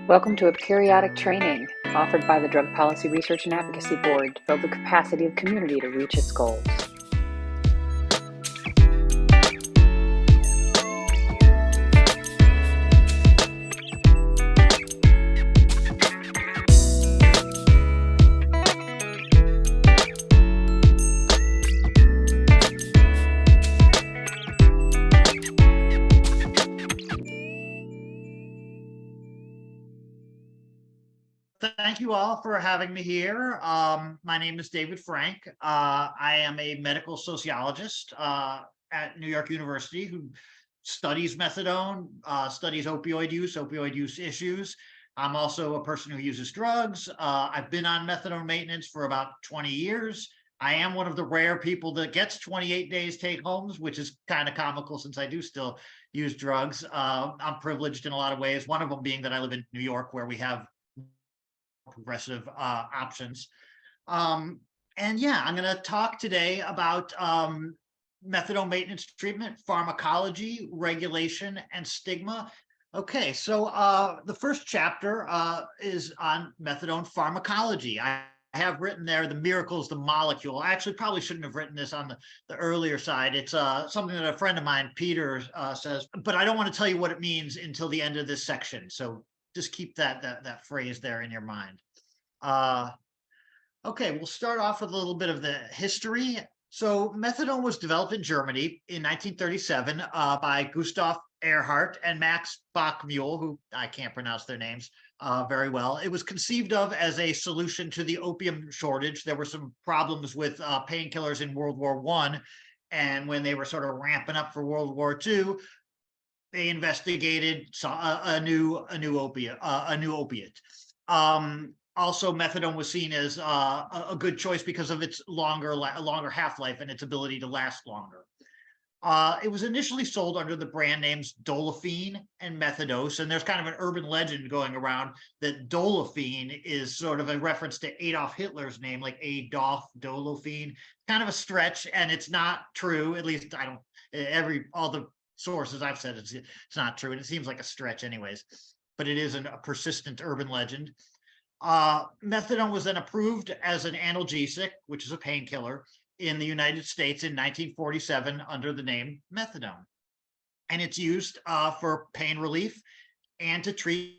Welcome to a periodic training offered by the Drug Policy Research and Advocacy Board to build the capacity of community to reach its goals. Thank you all for having me here. My name is David Frank. I am a medical sociologist at New York University who studies methadone, studies opioid use issues. I'm also a person who uses drugs. I've been on methadone maintenance for about 20 years. I am one of the rare people that gets 28 days take homes, which is kind of comical since I do still use drugs. I'm privileged in a lot of ways, one of them being that I live in New York where we have progressive options. And yeah, I'm going to talk today about methadone maintenance treatment, pharmacology, regulation, and stigma. Okay, so the first chapter is on methadone pharmacology. I have written there the miracles, the molecule. I actually probably shouldn't have written this on the earlier side. It's something that a friend of mine, Peter, says, but I don't want to tell you what it means until the end of this section. So just keep that phrase there in your mind. Okay, we'll start off with a little bit of the history. So methadone was developed in Germany in 1937 by Gustav Erhard and Max Bachmuel, who I can't pronounce their names very well. It was conceived of as a solution to the opium shortage. There were some problems with painkillers in World War I, and when they were sort of ramping up for World War II, they investigated a new opiate. Also, methadone was seen as a good choice because of its longer half-life and its ability to last longer. It was initially sold under the brand names Dolophine and Methadose, and there's kind of an urban legend going around that Dolophine is sort of a reference to Adolf Hitler's name, like Adolf Dolophine. Kind of a stretch, and it's not true. At least all the sources I've said it's not true, and it seems like a stretch anyways, but it is a persistent urban legend. Methadone was then approved as an analgesic, which is a painkiller, in the United States in 1947 under the name methadone. And it's used for pain relief and to treat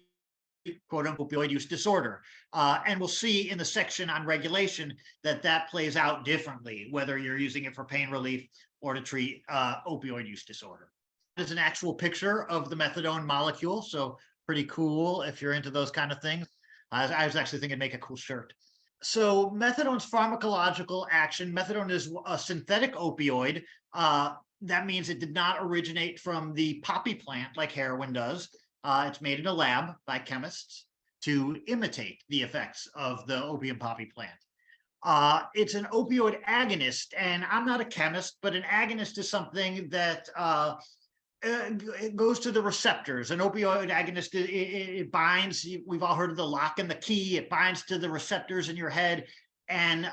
quote-unquote opioid use disorder. And we'll see in the section on regulation that plays out differently, whether you're using it for pain relief or to treat opioid use disorder. There's an actual picture of the methadone molecule, so pretty cool if you're into those kind of things. I was actually thinking make a cool shirt. So methadone's pharmacological action, methadone is a synthetic opioid. That means it did not originate from the poppy plant like heroin does. It's made in a lab by chemists to imitate the effects of the opium poppy plant. It's an opioid agonist, and I'm not a chemist, but an agonist is something that it goes to the receptors. An opioid agonist, it binds, we've all heard of the lock and the key, it binds to the receptors in your head and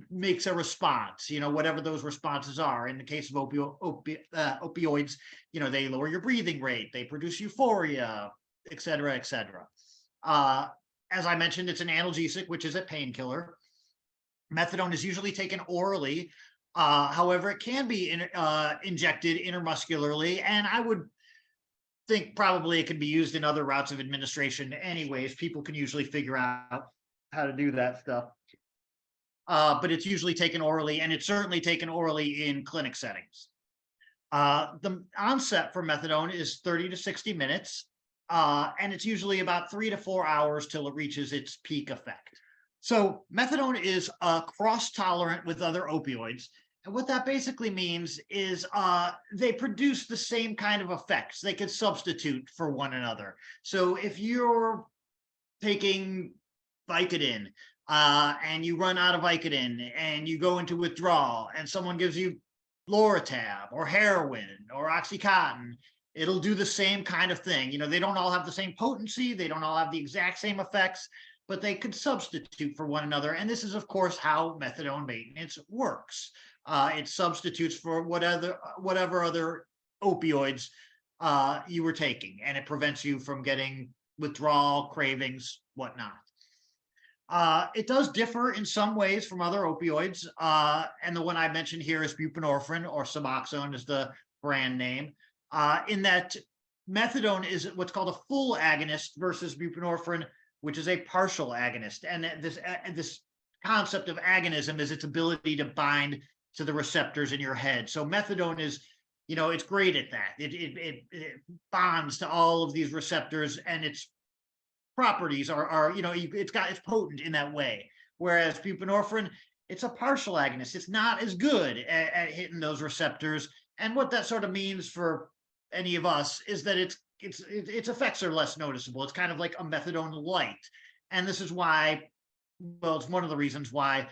makes a response, whatever those responses are. In the case of opioids, they lower your breathing rate, they produce euphoria, et cetera, et cetera. As I mentioned, it's an analgesic, which is a painkiller. Methadone is usually taken orally. However, it can be injected intramuscularly, and I would think probably it can be used in other routes of administration anyways. People can usually figure out how to do that stuff. But it's usually taken orally, and it's certainly taken orally in clinic settings. The onset for methadone is 30 to 60 minutes, and it's usually about 3 to 4 hours till it reaches its peak effect. So methadone is cross-tolerant with other opioids. And what that basically means is they produce the same kind of effects. They can substitute for one another. So if you're taking Vicodin and you run out of Vicodin and you go into withdrawal and someone gives you Loratab or heroin or Oxycontin, it'll do the same kind of thing. They don't all have the same potency. They don't all have the exact same effects, but they could substitute for one another. And this is, of course, how methadone maintenance works. It substitutes for whatever other opioids you were taking, and it prevents you from getting withdrawal, cravings, whatnot. It does differ in some ways from other opioids. And the one I mentioned here is buprenorphine, or Suboxone is the brand name, in that methadone is what's called a full agonist versus buprenorphine, which is a partial agonist. And this concept of agonism is its ability to bind to the receptors in your head. So methadone is, it's great at that. It bonds to all of these receptors, and its properties are it's potent in that way. Whereas buprenorphine, it's a partial agonist. It's not as good at hitting those receptors. And what that sort of means for any of us is that its effects are less noticeable. It's kind of like a methadone light. And this is why, well, it's one of the reasons why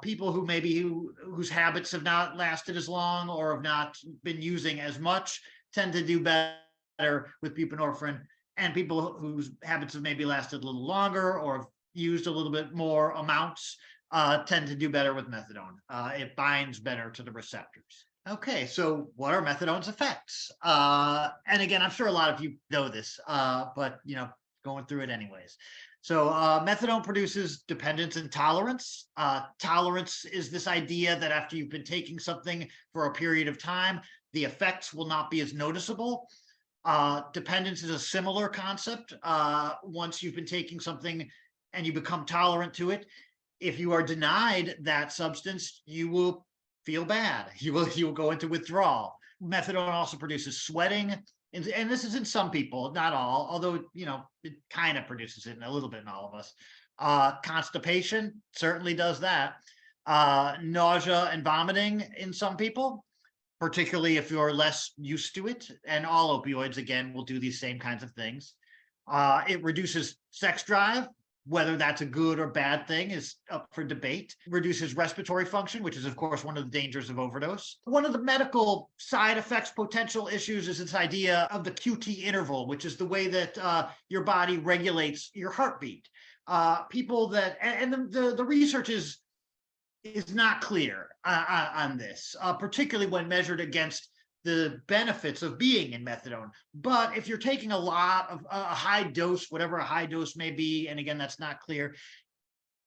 people whose habits have not lasted as long or have not been using as much tend to do better with buprenorphine, and people whose habits have maybe lasted a little longer or have used a little bit more amounts tend to do better with methadone. It binds better to the receptors. Okay, so what are methadone's effects? And again, I'm sure a lot of you know this, but going through it anyways. So methadone produces dependence and tolerance. Tolerance is this idea that after you've been taking something for a period of time, the effects will not be as noticeable. Dependence is a similar concept. Once you've been taking something and you become tolerant to it, if you are denied that substance, you will feel bad. You will go into withdrawal. Methadone also produces sweating. And this is in some people, not all, although, it kind of produces it in a little bit in all of us. Constipation certainly does that. Nausea and vomiting in some people, particularly if you're less used to it. And all opioids, again, will do these same kinds of things. It reduces sex drive. Whether that's a good or bad thing is up for debate. Reduces respiratory function, which is, of course, one of the dangers of overdose. One of the medical side effects, potential issues, is this idea of the QT interval, which is the way that your body regulates your heartbeat. People that, and the research is not clear on this, particularly when measured against the benefits of being in methadone. But if you're taking a lot of a high dose, whatever a high dose may be, and again, that's not clear,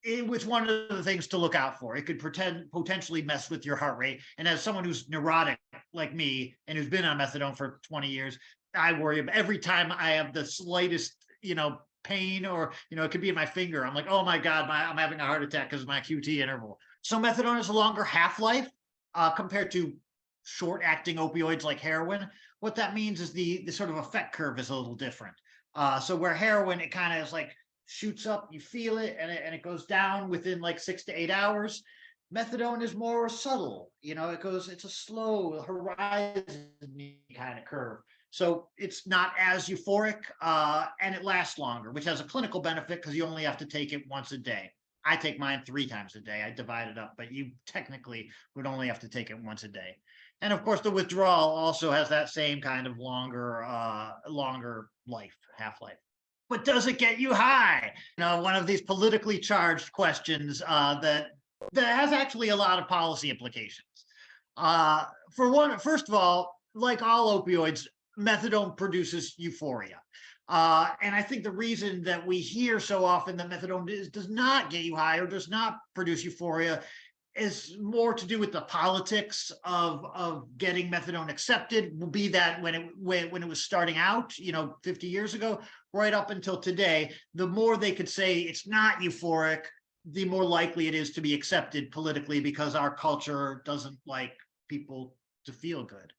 it was one of the things to look out for. It could potentially mess with your heart rate. And as someone who's neurotic like me and who's been on methadone for 20 years, I worry about every time I have the slightest, pain, or, it could be in my finger. I'm like, oh my God, I'm having a heart attack because of my QT interval. So methadone has a longer half-life compared to short-acting opioids like heroin. What that means is the sort of effect curve is a little different. So where heroin, it kind of is like shoots up, you feel it, and it goes down within like 6 to 8 hours. Methadone is more subtle. It's a slow horizon kind of curve. So it's not as euphoric, and it lasts longer, which has a clinical benefit because you only have to take it once a day. I take mine 3 times a day. I divide it up, but you technically would only have to take it once a day. And of course, the withdrawal also has that same kind of longer half-life. But does it get you high? One of these politically charged questions that has actually a lot of policy implications. First of all, like all opioids, methadone produces euphoria. And I think the reason that we hear so often that methadone does not get you high or does not produce euphoria is more to do with the politics of getting methadone accepted. Will be that when it was starting out, 50 years ago, right up until today, the more they could say it's not euphoric, the more likely it is to be accepted politically, because our culture doesn't like people to feel good.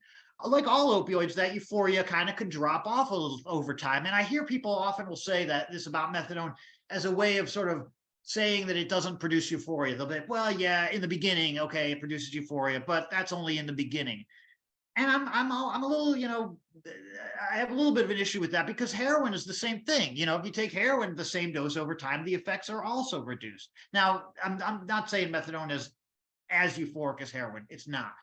Like all opioids, that euphoria kind of could drop off a little over time. And I hear people often will say that this about methadone as a way of sort of saying that it doesn't produce euphoria. They'll be, well, yeah, in the beginning, okay, it produces euphoria, but that's only in the beginning. And I'm a little, I have a little bit of an issue with that, because heroin is the same thing. If you take heroin the same dose over time, the effects are also reduced. Now, I'm not saying methadone is as euphoric as heroin. It's not.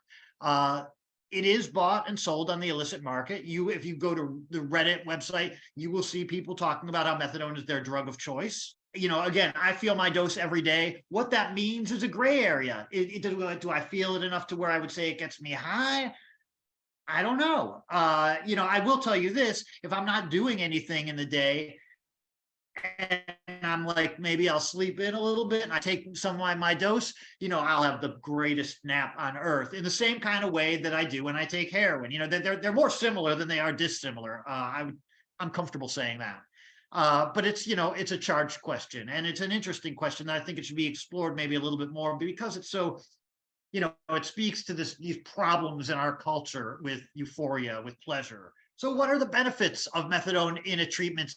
It is bought and sold on the illicit market. If you go to the Reddit website, you will see people talking about how methadone is their drug of choice. Again, I feel my dose every day. What that means is a gray area. Do I feel it enough to where I would say it gets me high? I don't know. I will tell you this: if I'm not doing anything in the day, and I'm like, maybe I'll sleep in a little bit and I take some of my dose, I'll have the greatest nap on earth in the same kind of way that I do when I take heroin. They're more similar than they are dissimilar. I'm comfortable saying that. But it's a charged question, and it's an interesting question that I think it should be explored maybe a little bit more, because it's so, it speaks to these problems in our culture with euphoria, with pleasure. So what are the benefits of methadone in a treatment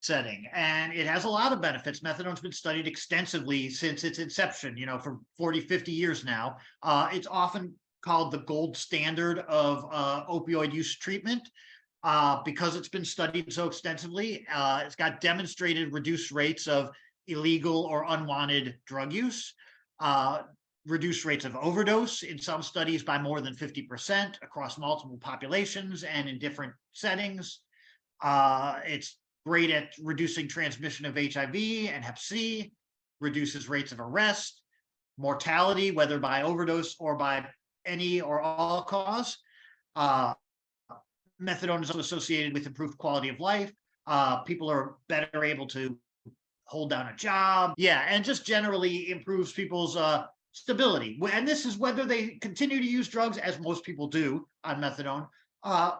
setting? And it has a lot of benefits. Methadone's been studied extensively since its inception, for 40, 50 years now. It's often called the gold standard of opioid use treatment. Because it's been studied so extensively. It's got demonstrated reduced rates of illegal or unwanted drug use, reduced rates of overdose in some studies by more than 50% across multiple populations and in different settings. It's great at reducing transmission of HIV and Hep C, reduces rates of arrest, mortality, whether by overdose or by any or all cause. Methadone is also associated with improved quality of life. People are better able to hold down a job. Yeah, and just generally improves people's stability. And this is whether they continue to use drugs, as most people do on methadone,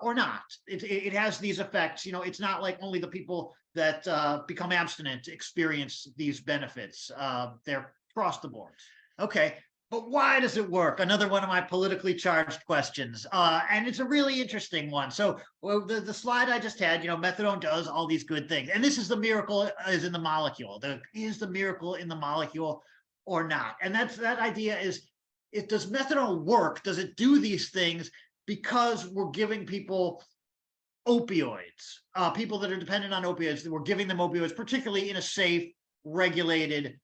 or not. It has these effects. It's not like only the people that become abstinent experience these benefits. They're across the board. Okay. But why does it work? Another one of my politically charged questions. And it's a really interesting one. So the slide I just had, methadone does all these good things. And this is the miracle is in the molecule. Is the miracle in the molecule or not? And that idea is, does methadone work? Does it do these things because we're giving people opioids, people that are dependent on opioids, that we're giving them opioids, particularly in a safe, regulated,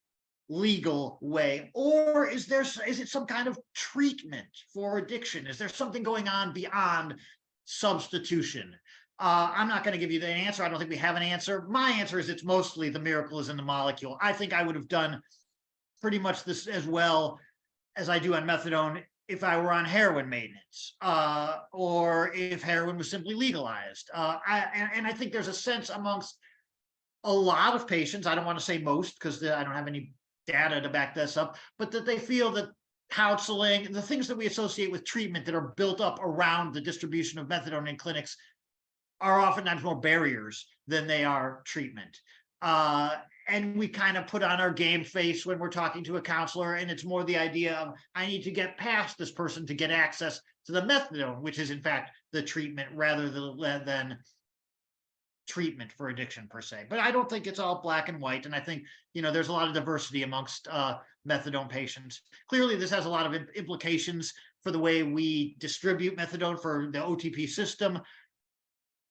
legal way? Or is it some kind of treatment for addiction? Is there something going on beyond substitution? I'm not going to give you the answer. I don't think we have an answer. My answer is it's mostly the miracle is in the molecule. I think I would have done pretty much this as well as I do on methadone if I were on heroin maintenance, or if heroin was simply legalized. And I think there's a sense amongst a lot of patients, I don't want to say most because I don't have any data to back this up, but that they feel that counseling, the things that we associate with treatment that are built up around the distribution of methadone in clinics, are oftentimes more barriers than they are treatment. And we kind of put on our game face when we're talking to a counselor, and it's more the idea of, I need to get past this person to get access to the methadone, which is in fact the treatment rather than treatment for addiction per se. But I don't think it's all black and white. And I think, there's a lot of diversity amongst methadone patients. Clearly, this has a lot of implications for the way we distribute methadone for the OTP system.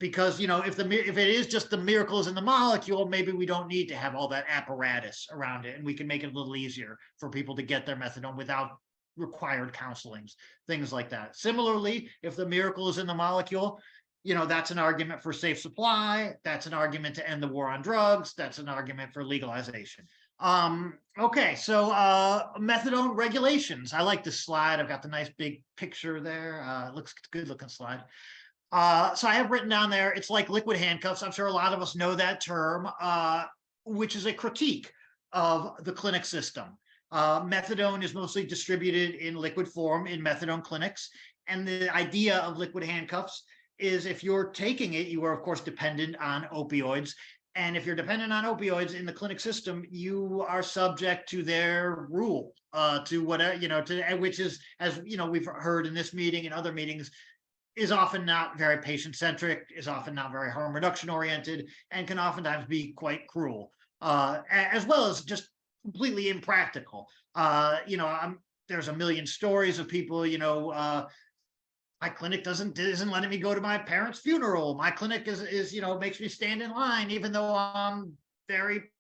Because, if it is just the miracle is in the molecule, maybe we don't need to have all that apparatus around it, and we can make it a little easier for people to get their methadone without required counselings, things like that. Similarly, if the miracle is in the molecule, that's an argument for safe supply. That's an argument to end the war on drugs. That's an argument for legalization. Okay, so methadone regulations. I like this slide. I've got the nice big picture there. Looks good looking slide. So I have written down there, it's like liquid handcuffs. I'm sure a lot of us know that term, which is a critique of the clinic system. Methadone is mostly distributed in liquid form in methadone clinics. And the idea of liquid handcuffs is if you're taking it, you are, of course, dependent on opioids. And if you're dependent on opioids in the clinic system, you are subject to their rule, to whatever, which is, as we've heard in this meeting and other meetings, is often not very patient-centric, is often not very harm reduction-oriented, and can oftentimes be quite cruel, as well as just completely impractical. There's a million stories of people, my clinic isn't letting me go to my parents' funeral. My clinic is makes me stand in line, even though I'm very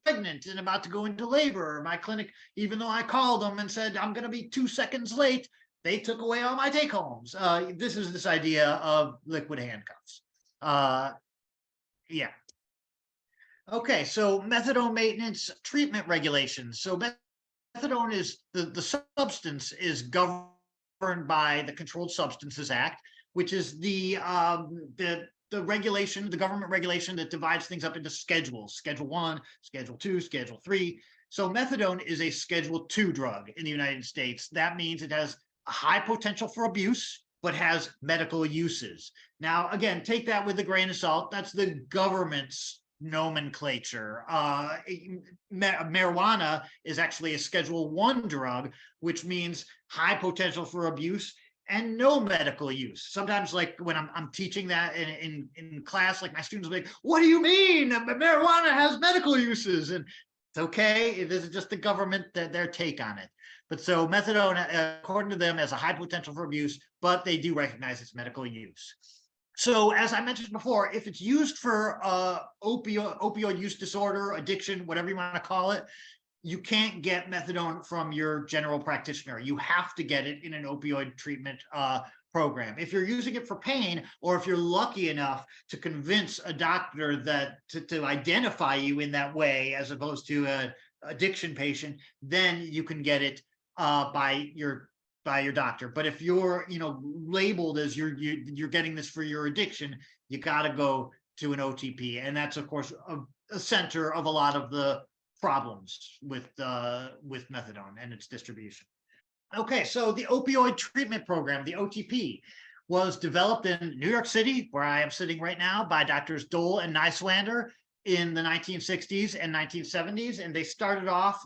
pregnant and about to go into labor. My clinic, even though I called them and said, I'm going to be 2 seconds late, they took away all my take-homes. This is this idea of liquid handcuffs. Yeah. Okay, so methadone maintenance treatment regulations. So methadone is, the substance is governed by the Controlled Substances Act, which is the regulation, the government regulation that divides things up into schedules, Schedule 1, Schedule 2, Schedule 3. So methadone is a Schedule 2 drug in the United States. That means it has a high potential for abuse, but has medical uses. Now, again, take that with a grain of salt. That's the government's nomenclature. Marijuana is actually a Schedule 1 drug, which means high potential for abuse and no medical use. Sometimes, like when I'm teaching that in class, like my students will be like, "What do you mean? Marijuana has medical uses?" And it's okay. This is just the government, their take on it. But so methadone, according to them, has a high potential for abuse, but they do recognize its medical use. So as I mentioned before, if it's used for opioid use disorder, addiction, whatever you want to call it, you can't get methadone from your general practitioner. You have to get it in an opioid treatment program. If you're using it for pain, or if you're lucky enough to convince a doctor that to identify you in that way, as opposed to an addiction patient, then you can get it by your doctor. But if you're labeled as you're getting this for your addiction, you got to go to an OTP, and that's of course a center of a lot of the problems with methadone and its distribution. Okay, so the opioid treatment program, the OTP, was developed in New York City, where I am sitting right now, by Doctors Dole and Niswander in the 1960s and 1970s. And they started off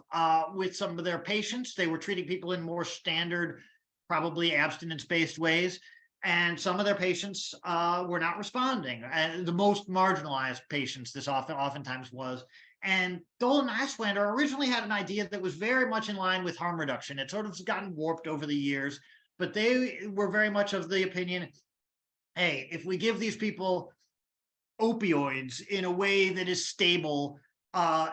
with some of their patients. They were treating people in more standard, probably abstinence-based ways. And some of their patients were not responding. And the most marginalized patients this oftentimes was. And Dole and Niswander originally had an idea that was very much in line with harm reduction. It sort of has gotten warped over the years, but they were very much of the opinion, hey, if we give these people opioids in a way that is stable,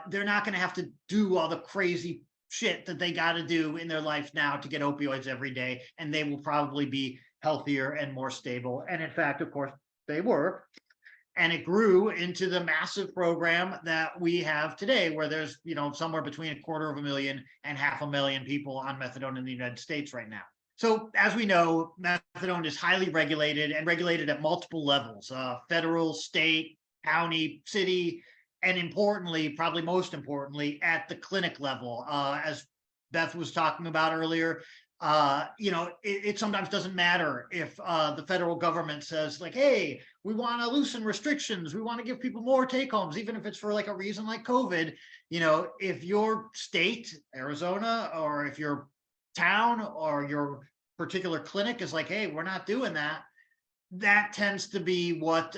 they're not going to have to do all the crazy shit that they got to do in their life now to get opioids every day, and they will probably be healthier and more stable. And in fact, of course, they were. And it grew into the massive program that we have today, where there's somewhere between 250,000 and 500,000 people on methadone in the United States right now. So as we know, methadone is highly regulated, and regulated at multiple levels: federal, state, county, city, and importantly, probably most importantly, at the clinic level. As Beth was talking about earlier, it sometimes doesn't matter if the federal government says, like, hey, we want to loosen restrictions, we want to give people more take homes, even if it's for like a reason like COVID. If your state, Arizona, or if your town or your particular clinic is like, hey, we're not doing that, that tends to be what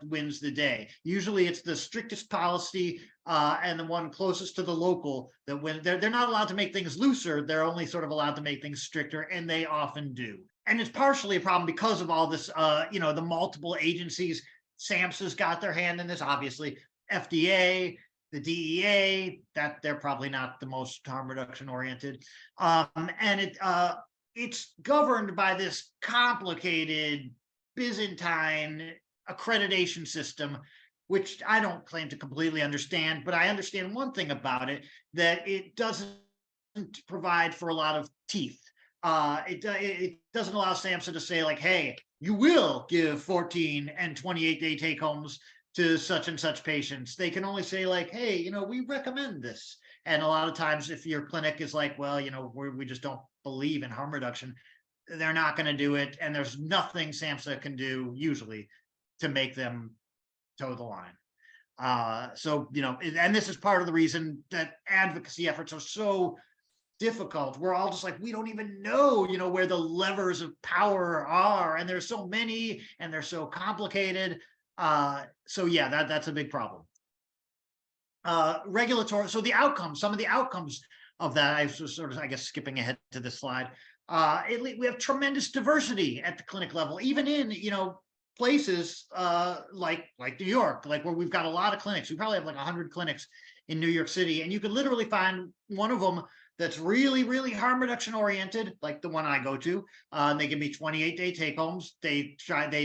wins the day. Usually it's the strictest policy and the one closest to the local that win. They're not allowed to make things looser. They're only sort of allowed to make things stricter, and they often do. And it's partially a problem because of all this, the multiple agencies. SAMHSA's got their hand in this, obviously. FDA, the DEA, that they're probably not the most harm reduction oriented. And it's governed by this complicated Byzantine accreditation system, which I don't claim to completely understand, but I understand one thing about it, that it doesn't provide for a lot of teeth. It doesn't allow SAMHSA to say, like, hey, you will give 14 and 28-day take homes to such and such patients. They can only say, like, hey, we recommend this. And a lot of times, if your clinic is like, well, we just don't believe in harm reduction, they're not going to do it. And there's nothing SAMHSA can do usually to make them toe the line. And this is part of the reason that advocacy efforts are so difficult. We're all just like, we don't even know, where the levers of power are. And there's so many, and they're so complicated. So yeah, that's a big problem. Regulatory. So some of the outcomes of that, I was sort of, I guess, skipping ahead to this slide. We have tremendous diversity at the clinic level, even in, places like New York, like where we've got a lot of clinics. We probably have like 100 clinics in New York City, and you could literally find one of them that's really, really harm reduction oriented, like the one I go to. They give me 28-day take homes. They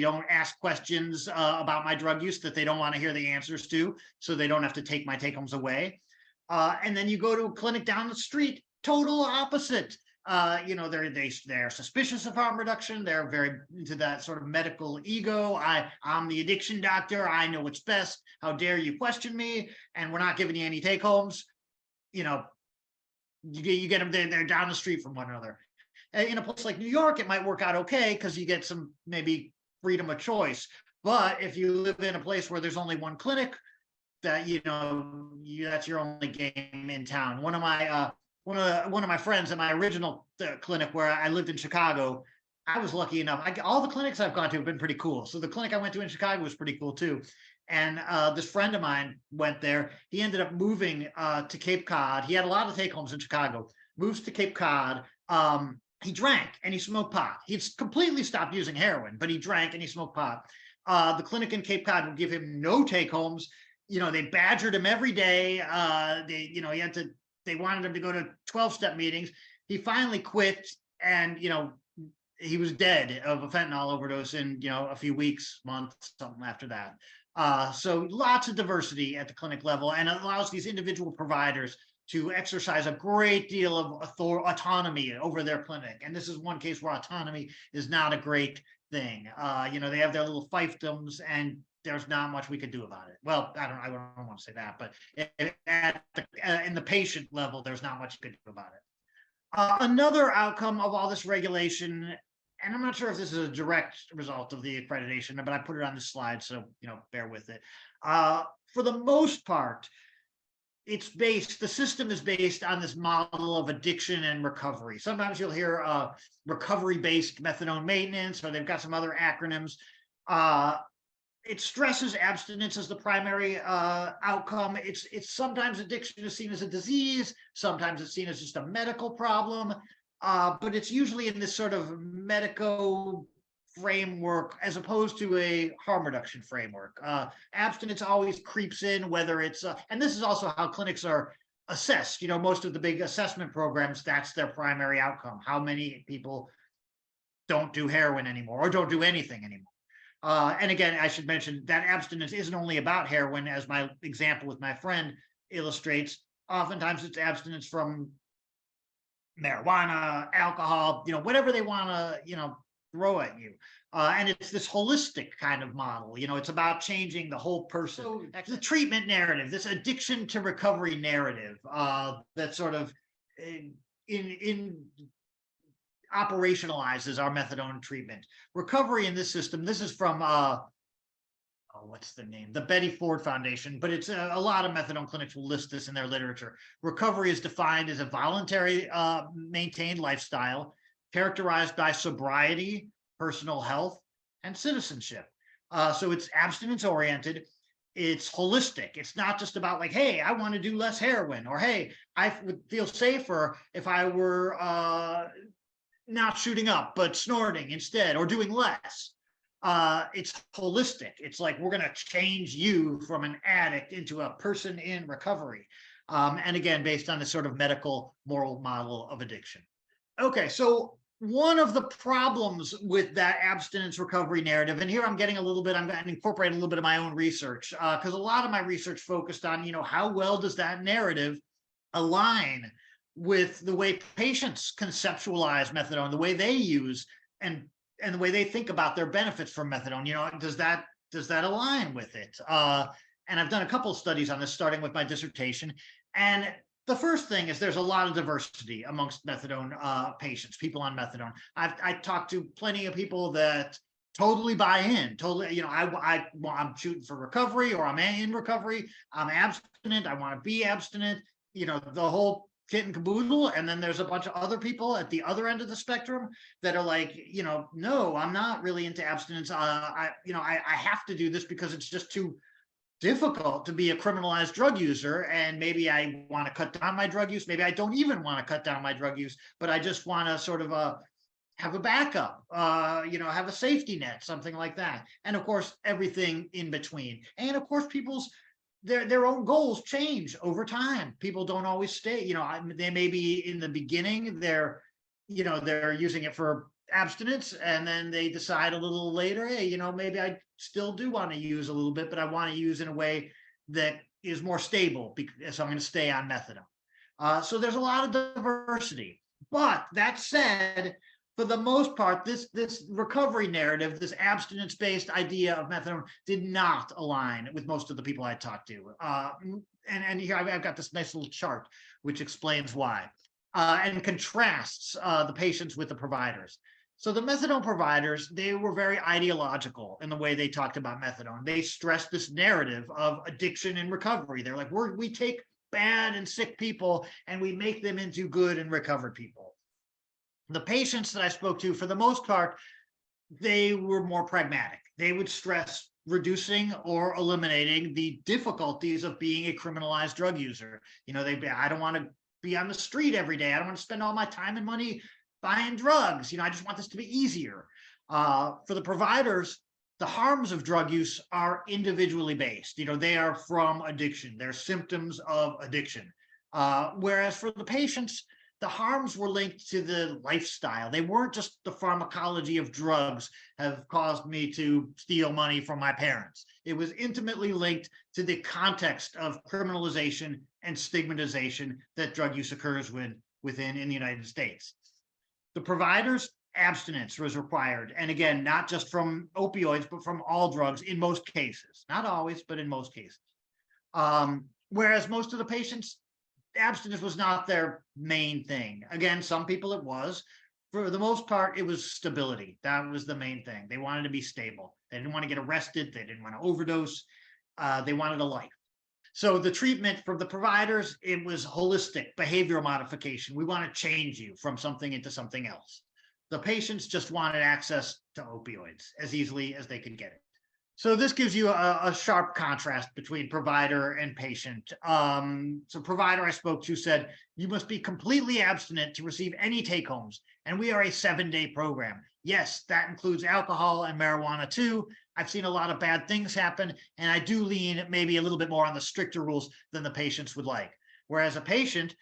don't ask questions about my drug use that they don't want to hear the answers to, so they don't have to take my take homes away. And then you go to a clinic down the street, total opposite. They're suspicious of harm reduction. They're very into that sort of medical ego. I'm the addiction doctor. I know what's best. How dare you question me? And we're not giving you any take homes. You get them. They're down the street from one another. In a place like New York, it might work out okay because you get some maybe freedom of choice. But if you live in a place where there's only one clinic, that that's your only game in town. One of my friends at my original clinic where I lived in Chicago, I was lucky enough. All the clinics I've gone to have been pretty cool. So the clinic I went to in Chicago was pretty cool too. And this friend of mine went there. He ended up moving to Cape Cod. He had a lot of take homes in Chicago. Moves to Cape Cod. He drank and he smoked pot. He'd completely stopped using heroin, but he drank and he smoked pot. The clinic in Cape Cod would give him no take homes. They badgered him every day. They wanted him to go to 12-step meetings. He finally quit, and he was dead of a fentanyl overdose in a few weeks, months, something after that. So lots of diversity at the clinic level, and it allows these individual providers to exercise a great deal of autonomy over their clinic. And this is one case where autonomy is not a great thing. They have their little fiefdoms, and there's not much we could do about it. Well, I don't want to say that, but in the patient level, there's not much you could do about it. Another outcome of all this regulation, and I'm not sure if this is a direct result of the accreditation, but I put it on this slide, so bear with it. For the most part, the system is based on this model of addiction and recovery. Sometimes you'll hear recovery-based methadone maintenance, or they've got some other acronyms. It stresses abstinence as the primary outcome. It's sometimes addiction is seen as a disease. Sometimes it's seen as just a medical problem. But it's usually in this sort of medico framework as opposed to a harm reduction framework. Abstinence always creeps in, whether it's, and this is also how clinics are assessed. Most of the big assessment programs, that's their primary outcome. How many people don't do heroin anymore or don't do anything anymore? And again, I should mention that abstinence isn't only about heroin, as my example with my friend illustrates. Oftentimes it's abstinence from marijuana, alcohol, whatever they want to, throw at you. And it's this holistic kind of model. It's about changing the whole person. So the treatment narrative, this addiction to recovery narrative, that sort of in operationalizes our methadone treatment. Recovery in this system, this is from, what's the name? The Betty Ford Foundation, but it's a lot of methadone clinics will list this in their literature. Recovery is defined as a voluntary maintained lifestyle characterized by sobriety, personal health, and citizenship. So it's abstinence oriented. It's holistic. It's not just about like, hey, I want to do less heroin, or hey, I would feel safer if I were not shooting up, but snorting instead, or doing less. It's holistic. It's like, we're going to change you from an addict into a person in recovery. And again, based on this sort of medical moral model of addiction. Okay, so one of the problems with that abstinence recovery narrative, and here I'm going to incorporate a little bit of my own research, because a lot of my research focused on, how well does that narrative align with the way patients conceptualize methadone, the way they use and the way they think about their benefits from methadone. Does that align with it? And I've done a couple of studies on this, starting with my dissertation. And the first thing is there's a lot of diversity amongst methadone patients, people on methadone. I talked to plenty of people that totally buy in, totally, I'm shooting for recovery, or I'm in recovery, I'm abstinent, I want to be abstinent, the whole kit and caboodle. And then there's a bunch of other people at the other end of the spectrum that are like, no, I'm not really into abstinence. I have to do this because it's just too difficult to be a criminalized drug user, and maybe I want to cut down my drug use. Maybe I don't even want to cut down my drug use, but I just want to sort of have a backup, have a safety net, something like that. And of course, everything in between. And of course, their own goals change over time. People don't always stay. They may be in the beginning, they're using it for abstinence, and then they decide a little later, hey, maybe I still do want to use a little bit, but I want to use in a way that is more stable, so I'm going to stay on methadone. So there's a lot of diversity. But that said, for the most part, this recovery narrative, this abstinence-based idea of methadone did not align with most of the people I talked to. And here I've got this nice little chart which explains why, and contrasts the patients with the providers. So the methadone providers, they were very ideological in the way they talked about methadone. They stressed this narrative of addiction and recovery. They're like, we take bad and sick people and we make them into good and recovered people. The patients that I spoke to, for the most part, they were more pragmatic. They would stress reducing or eliminating the difficulties of being a criminalized drug user. I don't want to be on the street every day. I don't want to spend all my time and money buying drugs. I just want this to be easier. For the providers, the harms of drug use are individually based. They are from addiction. They're symptoms of addiction. Whereas for the patients, the harms were linked to the lifestyle. They weren't just the pharmacology of drugs have caused me to steal money from my parents. It was intimately linked to the context of criminalization and stigmatization that drug use occurs within in the United States. The providers, abstinence was required. And again, not just from opioids, but from all drugs in most cases. Not always, but in most cases. Whereas most of the patients, abstinence was not their main thing. Again, some people it was. For the most part, it was stability. That was the main thing. They wanted to be stable. They didn't want to get arrested. They didn't want to overdose. They wanted a life. So the treatment from the providers, it was holistic behavioral modification. We want to change you from something into something else. The patients just wanted access to opioids as easily as they could get it. So this gives you a sharp contrast between provider and patient. So provider I spoke to said, you must be completely abstinent to receive any take-homes. And we are a 7-day program. Yes, that includes alcohol and marijuana too. I've seen a lot of bad things happen, and I do lean maybe a little bit more on the stricter rules than the patients would like. Whereas a patient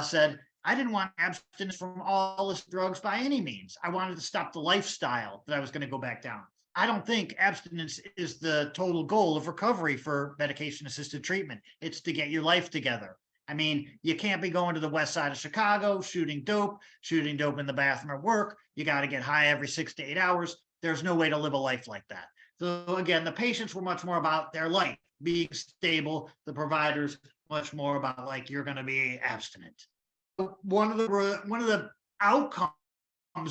said, I didn't want abstinence from all this drugs by any means. I wanted to stop the lifestyle that I was going to go back down. I don't think abstinence is the total goal of recovery for medication-assisted treatment. It's to get your life together. I mean, you can't be going to the west side of Chicago, shooting dope in the bathroom at work. You got to get high every 6 to 8 hours. There's no way to live a life like that. So again, the patients were much more about their life being stable. The providers much more about like, you're going to be abstinent. One of the outcomes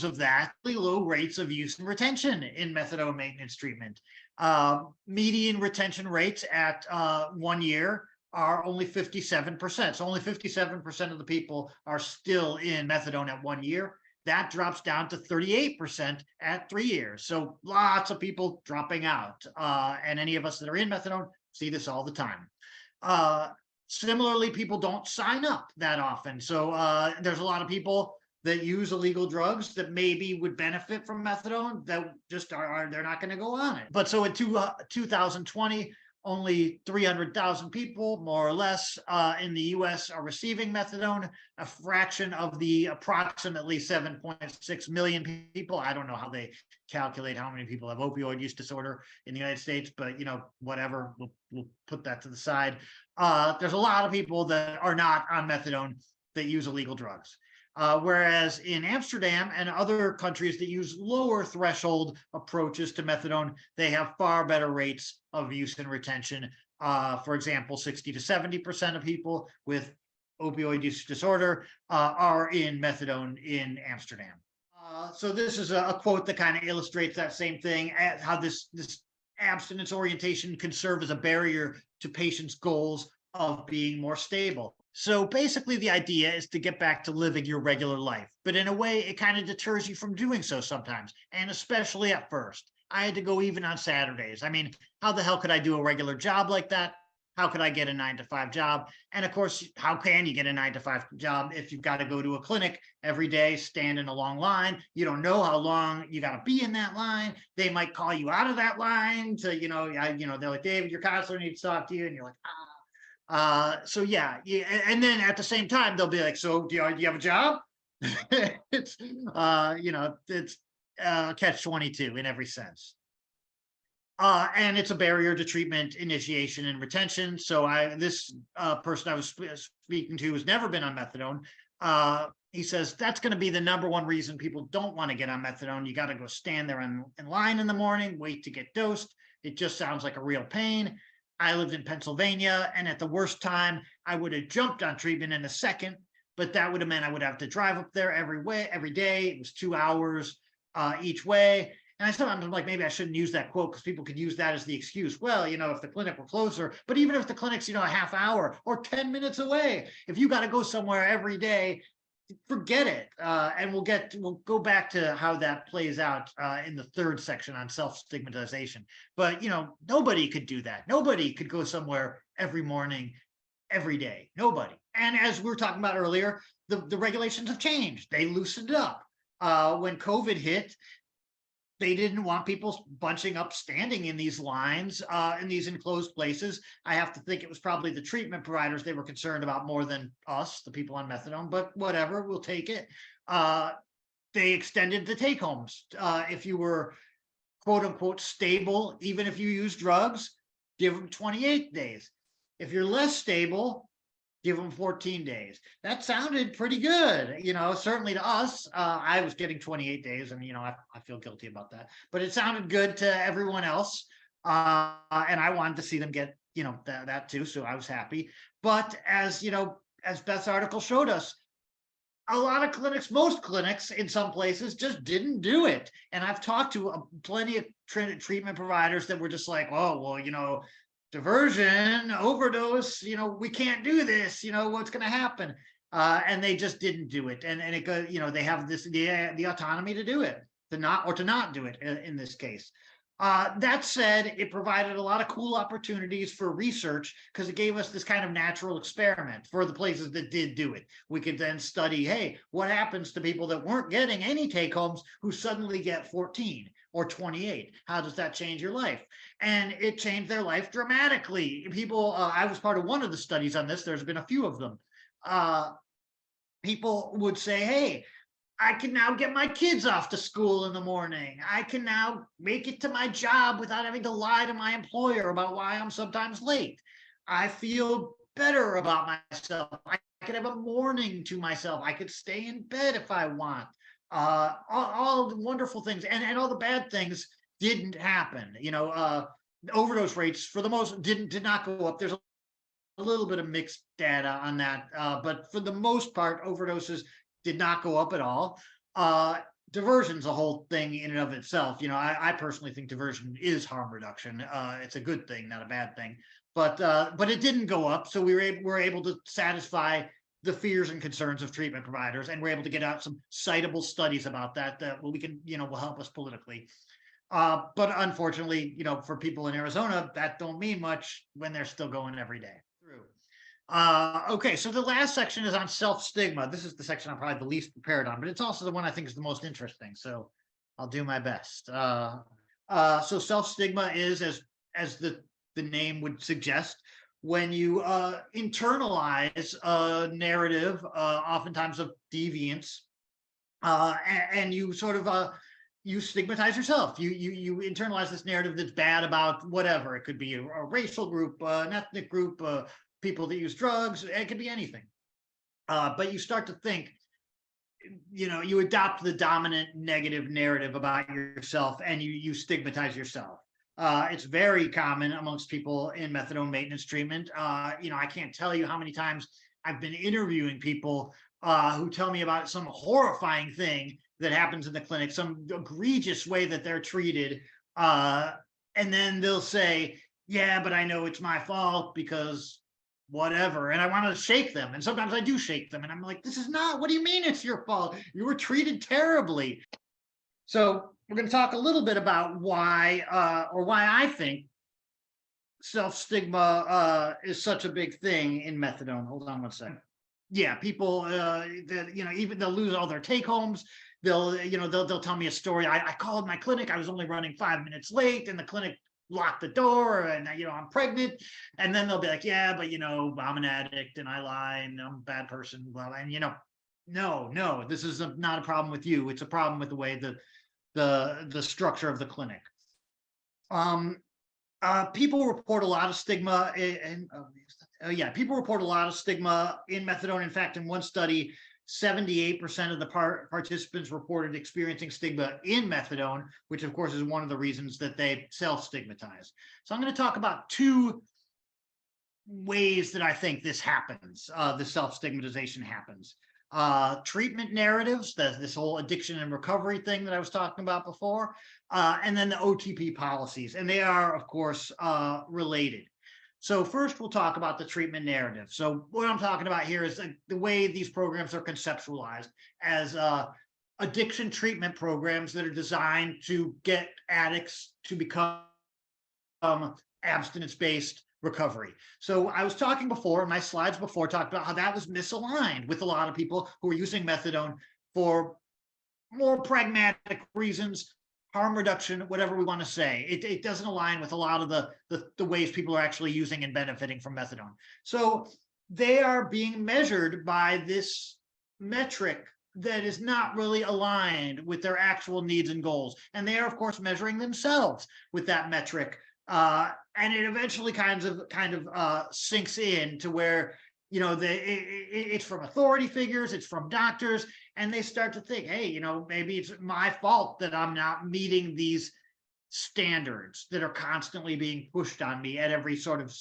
of that, really low rates of use and retention in methadone maintenance treatment. Median retention rates at 1 year are only 57%. So only 57% of the people are still in methadone at 1 year. That drops down to 38% at 3 years. So lots of people dropping out. And any of us that are in methadone see this all the time. Similarly, people don't sign up that often. So there's a lot of people that use illegal drugs that maybe would benefit from methadone that just they're not going to go on it. But so in 2020, only 300,000 people, more or less, in the US are receiving methadone, a fraction of the approximately 7.6 million people. I don't know how they calculate how many people have opioid use disorder in the United States, but whatever, we'll put that to the side. There's a lot of people that are not on methadone that use illegal drugs. Whereas in Amsterdam and other countries that use lower threshold approaches to methadone, they have far better rates of use and retention. For example, 60 to 70% of people with opioid use disorder are in methadone in Amsterdam. So this is a quote that kind of illustrates that same thing, how this abstinence orientation can serve as a barrier to patients' goals of being more stable. So basically the idea is to get back to living your regular life, but in a way it kind of deters you from doing so sometimes, and especially at first. I had to go even on Saturdays. I mean, how the hell could I do a regular job like that? How could I get a 9-to-5 job? And of course, how can you get a 9-to-5 job if you've got to go to a clinic every day, stand in a long line? You don't know how long you got to be in that line. They might call you out of that line to, they're like, David, your counselor needs to talk to you. And you're like, so yeah, and then at the same time they'll be like, so do you have a job? It's it's catch-22 in every sense, and it's a barrier to treatment initiation and retention. So this person I was speaking to has never been on methadone. he says that's going to be the number one reason people don't want to get on methadone. You got to go stand there in line in the morning, wait to get dosed. It just sounds like a real pain. I lived in Pennsylvania, and at the worst time, I would have jumped on treatment in a second, but that would have meant I would have to drive up there every day. It was 2 hours each way. And I sometimes I'm like, maybe I shouldn't use that quote because people could use that as the excuse. Well, if the clinic were closer, but even if the clinic's, a half hour or 10 minutes away, if you got to go somewhere every day, forget it. And we'll go back to how that plays out in the third section on self-stigmatization. But, nobody could do that. Nobody could go somewhere every morning, every day. Nobody. And as we were talking about earlier, the regulations have changed. They loosened up. When COVID hit, they didn't want people bunching up, standing in these lines, in these enclosed places. I have to think it was probably the treatment providers they were concerned about more than us, the people on methadone, but whatever, we'll take it. They extended the take homes. If you were quote unquote stable, even if you use drugs, give them 28 days. If you're less stable, give them 14 days. That sounded pretty good, certainly to us. I was getting 28 days and, I feel guilty about that, but it sounded good to everyone else. And I wanted to see them get, that too. So I was happy. But as Beth's article showed us, a lot of clinics, most clinics in some places just didn't do it. And I've talked to plenty of treatment providers that were just like, oh, well, diversion, overdose, we can't do this, what's going to happen? And they just didn't do it. And it goes, they have the autonomy to do it, to not do it in this case. That said, it provided a lot of cool opportunities for research because it gave us this kind of natural experiment for the places that did do it. We could then study, hey, what happens to people that weren't getting any take homes who suddenly get 14 or 28? How does that change your life? And it changed their life dramatically. People, I was part of one of the studies on this. There's been a few of them. People would say, hey, I can now get my kids off to school in the morning. I can now make it to my job without having to lie to my employer about why I'm sometimes late. I feel better about myself. I could have a morning to myself. I could stay in bed if I want. All the wonderful things and all the bad things didn't happen. Overdose rates for the most did not go up. There's a little bit of mixed data on that, but for the most part, overdoses did not go up at all. Diversion's a whole thing in and of itself. I personally think diversion is harm reduction. It's a good thing, not a bad thing. But it didn't go up, so we were able to satisfy the fears and concerns of treatment providers, and we're able to get out some citable studies about that we can, will help us politically. But unfortunately, for people in Arizona, that don't mean much when they're still going every day through. Okay, so the last section is on self-stigma. This is the section I'm probably the least prepared on, but it's also the one I think is the most interesting. So I'll do my best. So self-stigma is, as the name would suggest, when you internalize a narrative, oftentimes of deviance, and you sort of you stigmatize yourself. You internalize this narrative that's bad about whatever. It could be a racial group, an ethnic group, people that use drugs. It could be anything. But you start to think, you adopt the dominant negative narrative about yourself, and you stigmatize yourself. It's very common amongst people in methadone maintenance treatment. I can't tell you how many times I've been interviewing people who tell me about some horrifying thing that happens in the clinic, some egregious way that they're treated. And then they'll say, yeah, but I know it's my fault because whatever. And I want to shake them. And sometimes I do shake them. And I'm like, this is not, what do you mean it's your fault? You were treated terribly. So we're going to talk a little bit about why I think self-stigma is such a big thing in methadone. Hold on one second. Yeah, people that, even they'll lose all their take homes. They'll tell me a story. I called my clinic. I was only running 5 minutes late, and the clinic locked the door, and I'm pregnant. And then they'll be like, yeah, but I'm an addict and I lie and I'm a bad person. Well, and no, this is not a problem with you. It's a problem with the way the structure of the clinic. People report a lot of stigma people report a lot of stigma in methadone. In fact, in one study, 78% of the participants reported experiencing stigma in methadone, which of course is one of the reasons that they self-stigmatize. So I'm going to talk about two ways that I think this happens, the self-stigmatization happens. Treatment narratives, this whole addiction and recovery thing that I was talking about before, and then the OTP policies, and they are, of course, related. So first, we'll talk about the treatment narrative. So what I'm talking about here is the way these programs are conceptualized as addiction treatment programs that are designed to get addicts to become abstinence-based recovery. So I was talking before, in my slides before, talked about how that was misaligned with a lot of people who are using methadone for more pragmatic reasons, harm reduction, whatever we want to say. It doesn't align with a lot of the ways people are actually using and benefiting from methadone. So they are being measured by this metric that is not really aligned with their actual needs and goals. And they are, of course, measuring themselves with that metric. And it eventually kind of sinks in to where, you know, it's from authority figures, it's from doctors, and they start to think, hey, you know, maybe it's my fault that I'm not meeting these standards that are constantly being pushed on me at every sort of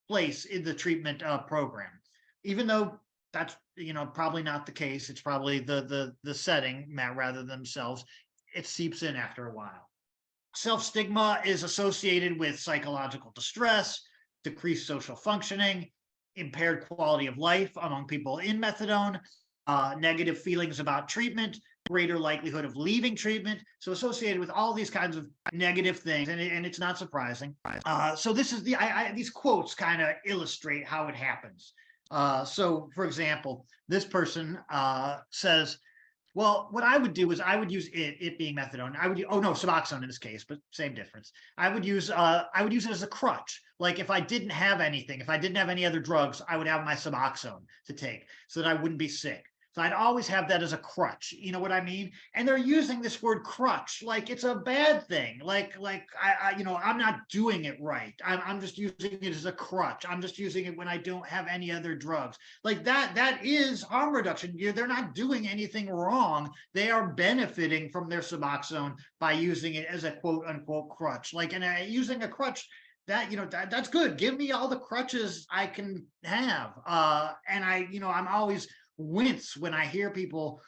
place in the treatment program, even though that's, you know, probably not the case. It's probably the setting rather than themselves. It seeps in after a while. Self-stigma is associated with psychological distress, decreased social functioning, impaired quality of life among people in methadone, negative feelings about treatment, greater likelihood of leaving treatment. So associated with all these kinds of negative things, and it's not surprising. So this is these quotes kind of illustrate how it happens. So for example, this person says, well, what I would do is I would use it being methadone. I would, oh no, Suboxone in this case, but same difference. I would use it as a crutch. Like if I didn't have anything, if I didn't have any other drugs, I would have my Suboxone to take so that I wouldn't be sick. So I'd always have that as a crutch. You know what I mean? And they're using this word crutch like it's a bad thing. Like I you know, I'm not doing it right. I'm just using it as a crutch. I'm just using it when I don't have any other drugs. Like that is harm reduction. They're not doing anything wrong. They are benefiting from their Suboxone by using it as a quote unquote crutch. Like, and using a crutch, that, you know, that's good. Give me all the crutches I can have. And I'm always wince when I hear people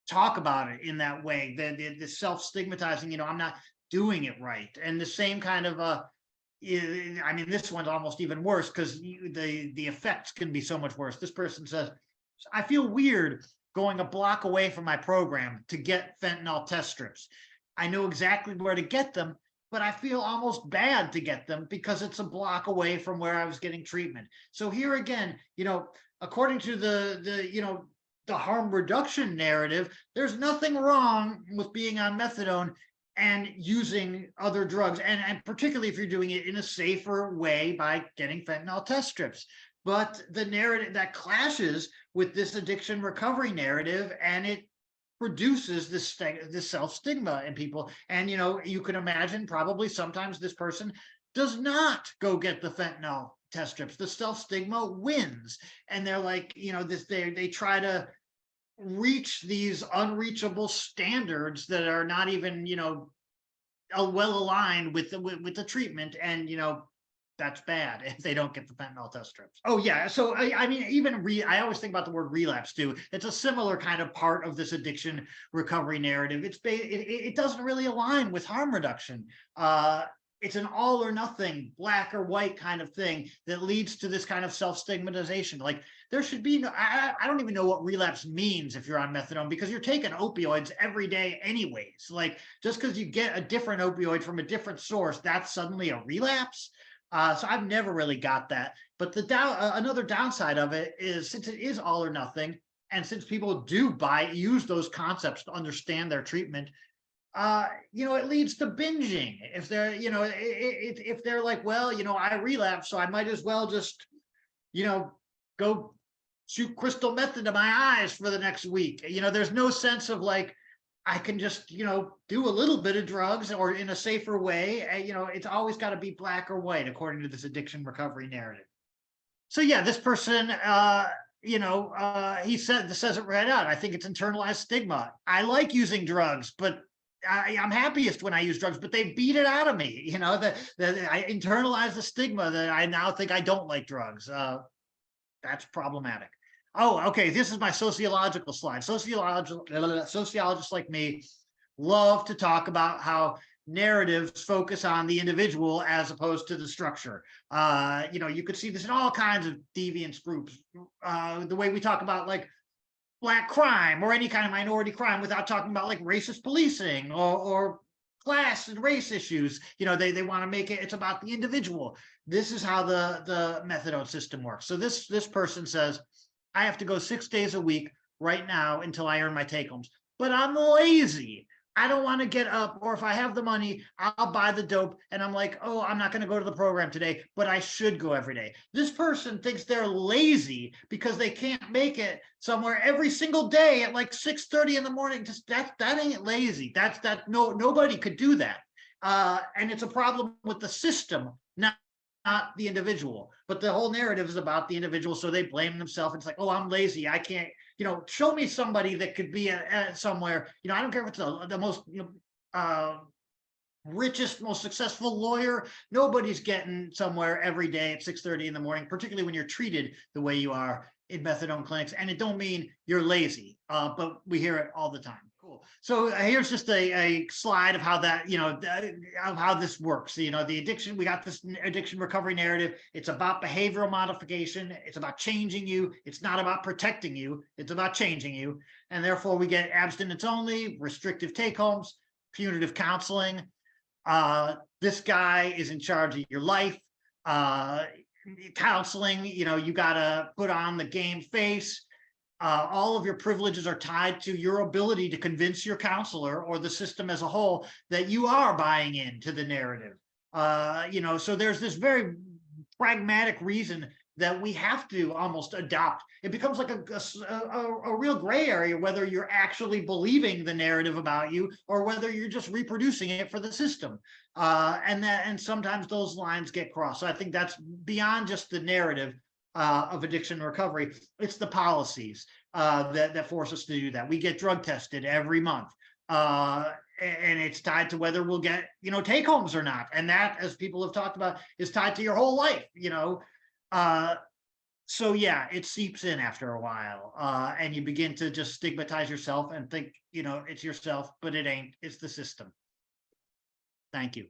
talk about it in that way, the self-stigmatizing, you know, I'm not doing it right. And the same kind of, I mean, this one's almost even worse because the effects can be so much worse. This person says, I feel weird going a block away from my program to get fentanyl test strips. I know exactly where to get them, but I feel almost bad to get them because it's a block away from where I was getting treatment. So here again, you know, according to the harm reduction narrative, there's nothing wrong with being on methadone and using other drugs, and particularly if you're doing it in a safer way by getting fentanyl test strips. But the narrative that clashes with this addiction recovery narrative, and it produces this self-stigma in people. And, you know, you can imagine probably sometimes this person does not go get the fentanyl test strips. The self-stigma wins. And they're like, you know, they try to reach these unreachable standards that are not even, you know, well aligned with the treatment. And, you know, that's bad if they don't get the fentanyl test strips. Oh yeah, so I mean, even I always think about the word relapse too. It's a similar kind of part of this addiction recovery narrative. It doesn't really align with harm reduction. It's an all or nothing, black or white kind of thing that leads to this kind of self-stigmatization. Like there should be no, I don't even know what relapse means if you're on methadone, because you're taking opioids every day anyways. Like just because you get a different opioid from a different source, that's suddenly a relapse. So I've never really got that. But another downside of it is, since it is all or nothing, and since people do use those concepts to understand their treatment, you know, it leads to binging. If they're, you know, if they're like, well, you know, I relapsed, so I might as well just, you know, go shoot crystal meth into my eyes for the next week. You know, there's no sense of like, I can just, you know, do a little bit of drugs or in a safer way. You know, it's always got to be black or white according to this addiction recovery narrative. So yeah, this person he says it right out. I think it's internalized stigma. I like using drugs, but I'm happiest when I use drugs, but they beat it out of me. That I internalize the stigma that I now think I don't like drugs. That's problematic. Oh, okay. This is my sociological slide. Sociologists like me love to talk about how narratives focus on the individual as opposed to the structure. You could see this in all kinds of deviance groups. The way we talk about like Black crime or any kind of minority crime without talking about like racist policing or class and race issues. They want to make it's about the individual. This is how the methadone system works. So this person says, I have to go 6 days a week right now until I earn my take homes, but I'm lazy. I don't want to get up, or if I have the money, I'll buy the dope. And I'm like, oh, I'm not going to go to the program today, but I should go every day. This person thinks they're lazy because they can't make it somewhere every single day at like 6:30 in the morning. Just that ain't lazy. Nobody could do that. And it's a problem with the system, not the individual. But the whole narrative is about the individual, so they blame themselves. It's like, oh, I'm lazy. I can't. Show me somebody that could be somewhere. I don't care if it's the most richest, most successful lawyer. Nobody's getting somewhere every day at 6:30 in the morning, particularly when you're treated the way you are in methadone clinics. And it don't mean you're lazy, but we hear it all the time. Cool. So here's just a slide of how that, of how this works. The addiction, we got this addiction recovery narrative. It's about behavioral modification. It's about changing you. It's not about protecting you. It's about changing you. And therefore we get abstinence only, restrictive take homes, punitive counseling. This guy is in charge of your life. Counseling, you got to put on the game face. All of your privileges are tied to your ability to convince your counselor or the system as a whole that you are buying into the narrative. So there's this very pragmatic reason that we have to almost adopt. It becomes like a real gray area whether you're actually believing the narrative about you or whether you're just reproducing it for the system. And sometimes those lines get crossed. So I think that's beyond just the narrative of addiction recovery. It's the policies that force us to do that. We get drug tested every month. And it's tied to whether we'll get, take homes or not. And that, as people have talked about, is tied to your whole life, So yeah, it seeps in after a while. And you begin to just stigmatize yourself and think, it's yourself, but it ain't, it's the system. Thank you.